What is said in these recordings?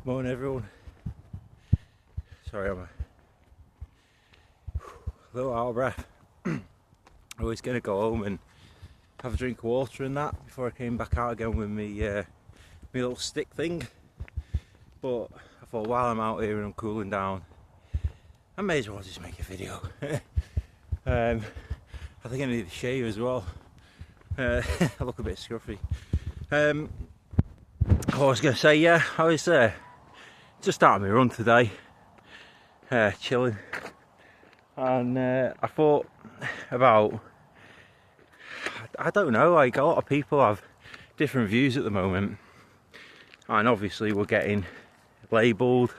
Morning everyone. Sorry, I'm a little out of breath. I was going to go home and have a drink of water and that before I came back out again with me little stick thing. But I thought while I'm out here and I'm cooling down, I may as well just make a video. I think I need a shave as well. I look a bit scruffy. I was going to say, yeah, I was just starting my run today, chilling, and I thought about, I don't know, like a lot of people have different views at the moment, and obviously we're getting labelled,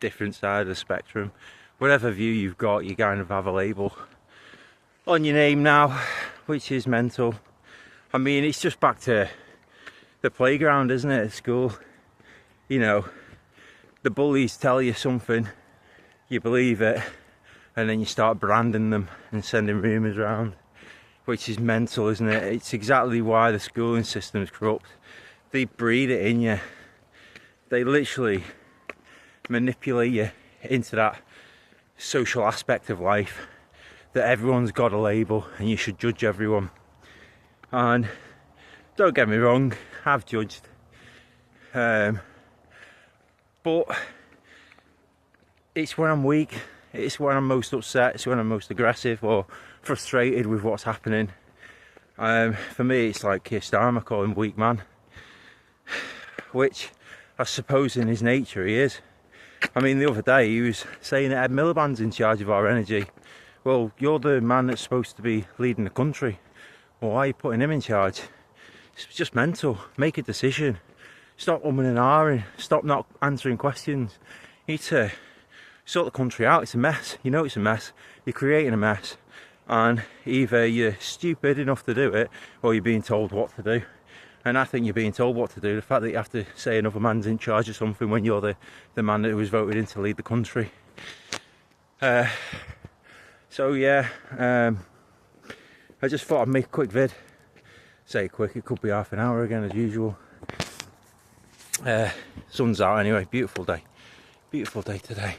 different side of the spectrum. Whatever view you've got, you kind of have a label on your name now, which is mental. I mean, it's just back to the playground, isn't it, at school? You know, the bullies tell you something, you believe it, and then you start branding them and sending rumours around, which is mental, isn't it? It's exactly why the schooling system is corrupt. They breed it in you. They literally manipulate you into that social aspect of life, that everyone's got a label and you should judge everyone. And don't get me wrong, I've judged. But it's when I'm weak, it's when I'm most upset, it's when I'm most aggressive or frustrated with what's happening. For me, it's like Keir Starmer calling him weak man, which I suppose in his nature he is. I mean, the other day he was saying that Ed Miliband's in charge of our energy. Well, you're the man that's supposed to be leading the country. Well, why are you putting him in charge? It's just mental. Make a decision. Stop umming and ahhing. Stop not answering questions. You need to sort the country out. It's a mess. You know it's a mess. You're creating a mess. And either you're stupid enough to do it, or you're being told what to do. And I think you're being told what to do. The fact that you have to say another man's in charge of something when you're the man that was voted in to lead the country. So yeah, I just thought I'd make a quick vid. Say quick, it could be half an hour again as usual. Sun's out anyway, beautiful day today.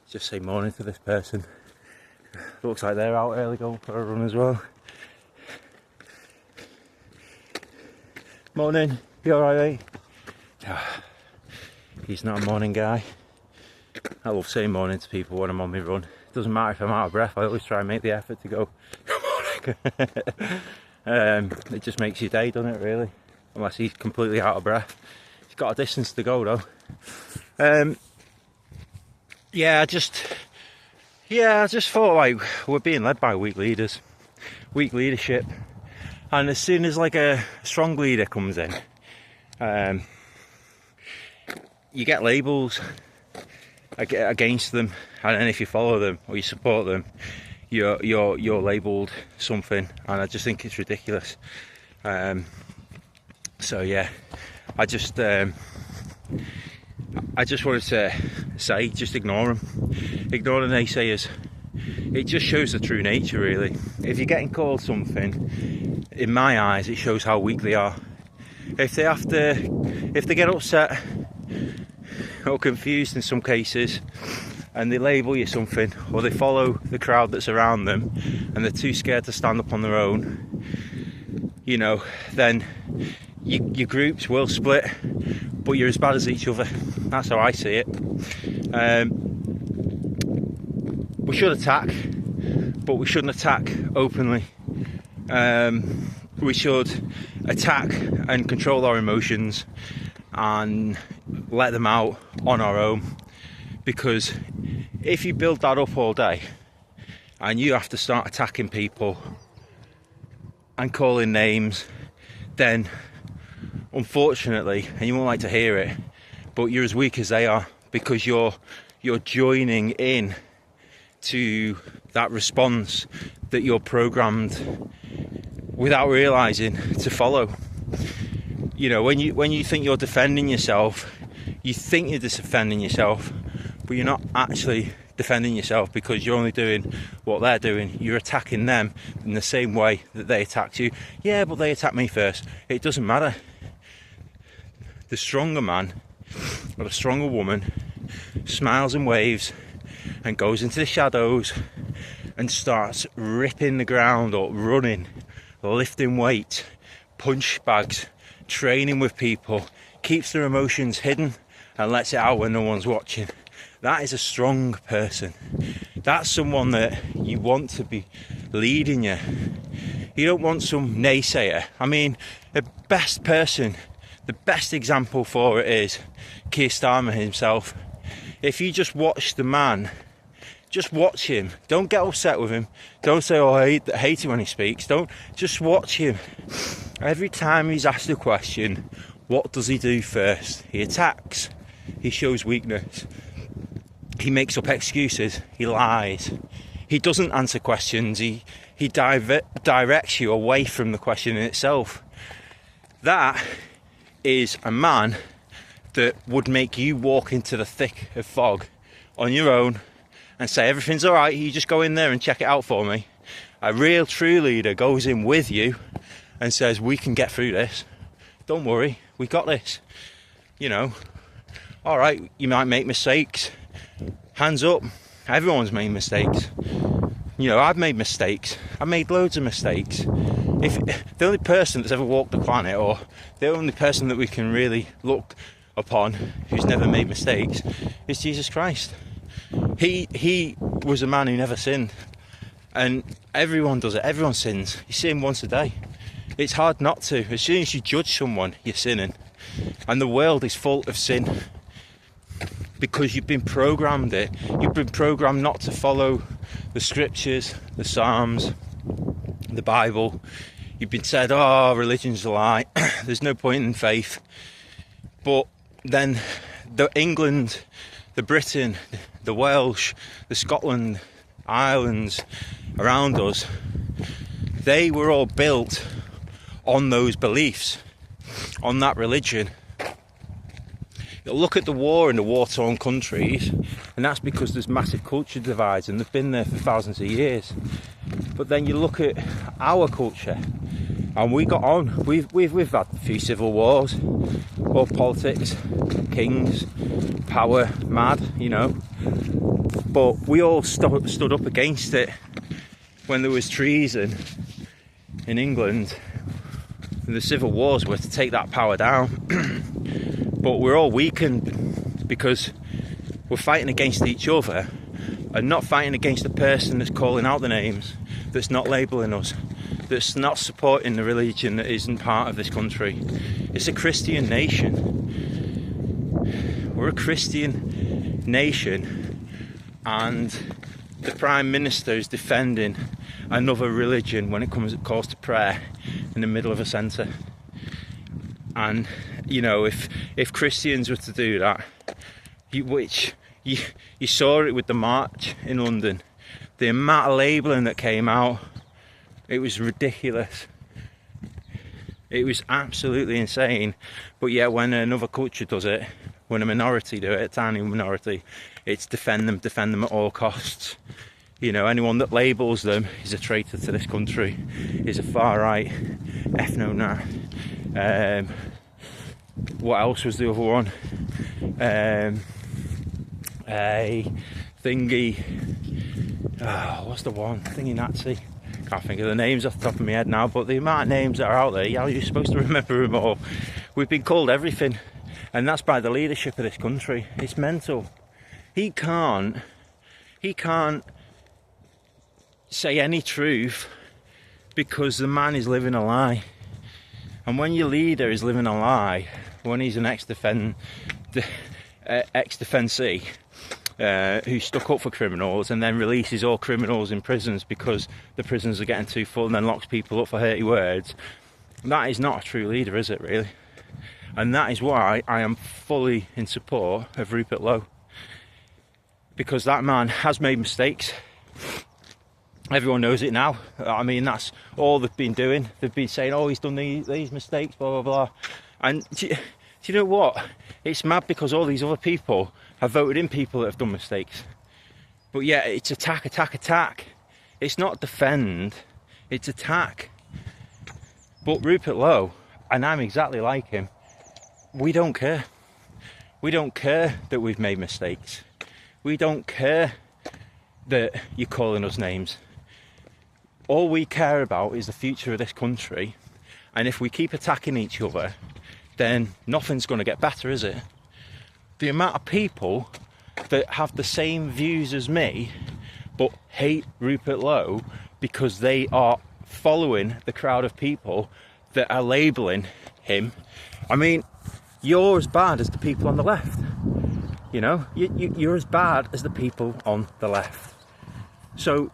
Just say morning to this person. Looks like they're out early going for a run as well. Morning, you alright, mate? He's not a morning guy. I love saying morning to people when I'm on my run. It doesn't matter if I'm out of breath, I always try and make the effort to go, good morning. It just makes your day, doesn't it, really? Unless he's completely out of breath. He's got a distance to go though. I just thought, like, we're being led by weak leaders, weak leadership, and as soon as like a strong leader comes in, you get labels against them, and then if you follow them or you support them, you're labelled something, and I just think it's ridiculous. So yeah, I just wanted to say, just ignore them, ignore the naysayers. It just shows the true nature, really. If you're getting called something, in my eyes, it shows how weak they are. If they get upset or confused in some cases, and they label you something, or they follow the crowd that's around them, and they're too scared to stand up on their own, you know, then your groups will split, but you're as bad as each other. That's how I see it. We should attack, but we shouldn't attack openly. We should attack and control our emotions and let them out on our own, because if you build that up all day and you have to start attacking people and calling names, then unfortunately, and you won't like to hear it, but you're as weak as they are, because you're joining in to that response that you're programmed without realizing to follow. You know, when you think you're defending yourself, you think you're defending yourself, but you're not actually defending yourself, because you're only doing what they're doing. You're attacking them in the same way that they attacked you. Yeah, but they attacked me first. It doesn't matter. The stronger man or the stronger woman smiles and waves and goes into the shadows and starts ripping the ground or running, lifting weight, punch bags, training with people, keeps their emotions hidden and lets it out when no one's watching. That is a strong person. That's someone that you want to be leading you. You don't want some naysayer. I mean, the best person, the best example for it is Keir Starmer himself. If you just watch the man, just watch him. Don't get upset with him. Don't say, oh, I hate him when he speaks. Don't. Just watch him. Every time he's asked a question, what does he do first? He attacks. He shows weakness. He makes up excuses. He lies. He doesn't answer questions. He directs you away from the question in itself. That is a man that would make you walk into the thick of fog on your own and say everything's all right, you just go in there and check it out for me. A real true leader goes in with you and says, we can get through this. Don't worry, we got this. You know, all right, you might make mistakes. Hands up, everyone's made mistakes. You know, I've made mistakes. I've made loads of mistakes. If the only person that's ever walked the planet, or the only person that we can really look upon who's never made mistakes, is Jesus Christ. He was a man who never sinned. And everyone does it. Everyone sins. You sin once a day. It's hard not to. As soon as you judge someone, you're sinning. And the world is full of sin. Because you've been programmed it. You've been programmed not to follow the scriptures, the Psalms, the Bible. You've been said, oh, religion's a lie. There's no point in faith. But then the England, the Britain, the Welsh, the Scotland, Islands around us, they were all built on those beliefs, on that religion. Look at the war in the war-torn countries, and that's because there's massive culture divides, and they've been there for thousands of years. But then you look at our culture, and we got on. We've had a few civil wars, all politics, kings, power, mad, you know. But we all stood up against it when there was treason in England. The civil wars were to take that power down. But we're all weakened because we're fighting against each other and not fighting against the person that's calling out the names, that's not labelling us, that's not supporting the religion that isn't part of this country. It's a Christian nation. We're a Christian nation, and the Prime Minister is defending another religion when it calls to prayer in the middle of a centre. And you know, if Christians were to do that, which you saw it with the march in London, the amount of labelling that came out, it was ridiculous. It was absolutely insane. But yet when another culture does it, when a minority do it, a tiny minority, it's defend them at all costs. You know, anyone that labels them is a traitor to this country, is a far right, ethno-nat. What else was the other one? A thingy. Oh, what's the one? Thingy Nazi. Can't think of the names off the top of my head now, but the amount of names that are out there, you're supposed to remember them all. We've been called everything, and that's by the leadership of this country. It's mental. He can't say any truth because the man is living a lie. And when your leader is living a lie, when he's an ex-defendee who stuck up for criminals and then releases all criminals in prisons because the prisons are getting too full and then locks people up for hurty words, that is not a true leader, is it really? And that is why I am fully in support of Rupert Lowe. Because that man has made mistakes. Everyone knows it now. I mean, that's all they've been doing. They've been saying, oh, he's done these mistakes, blah, blah, blah. And do you know what? It's mad because all these other people have voted in people that have done mistakes. But yeah, it's attack, attack, attack. It's not defend, it's attack. But Rupert Lowe, and I'm exactly like him, we don't care. We don't care that we've made mistakes. We don't care that you're calling us names. All we care about is the future of this country, and if we keep attacking each other, then nothing's going to get better, is it? The amount of people that have the same views as me but hate Rupert Lowe because they are following the crowd of people that are labelling him. I mean, you're as bad as the people on the left. You know, you're as bad as the people on the left. So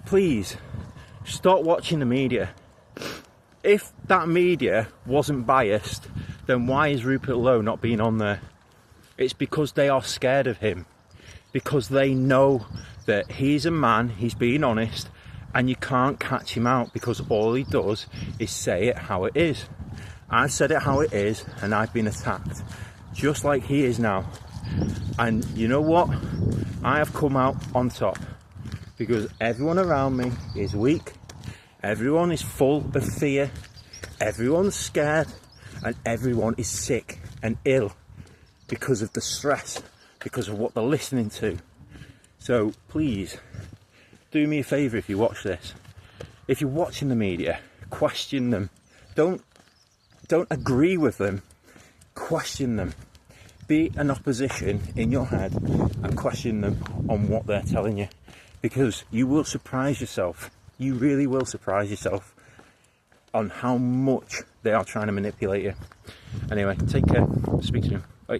please stop watching the media. If that media wasn't biased, then why is Rupert Lowe not being on there? It's because they are scared of him, because they know that he's a man, he's being honest, and you can't catch him out, because all he does is say it how it is. I've said it how it is, and I've been attacked just like he is now. And you know what? I have come out on top, because everyone around me is weak, everyone is full of fear, everyone's scared, and everyone is sick and ill because of the stress, because of what they're listening to. So please, do me a favour if you watch this. If you're watching the media, question them. Don't agree with them, question them. Be an opposition in your head and question them on what they're telling you, because you will surprise yourself. You really will surprise yourself on how much they are trying to manipulate you. Anyway, take care. Speak soon. Bye.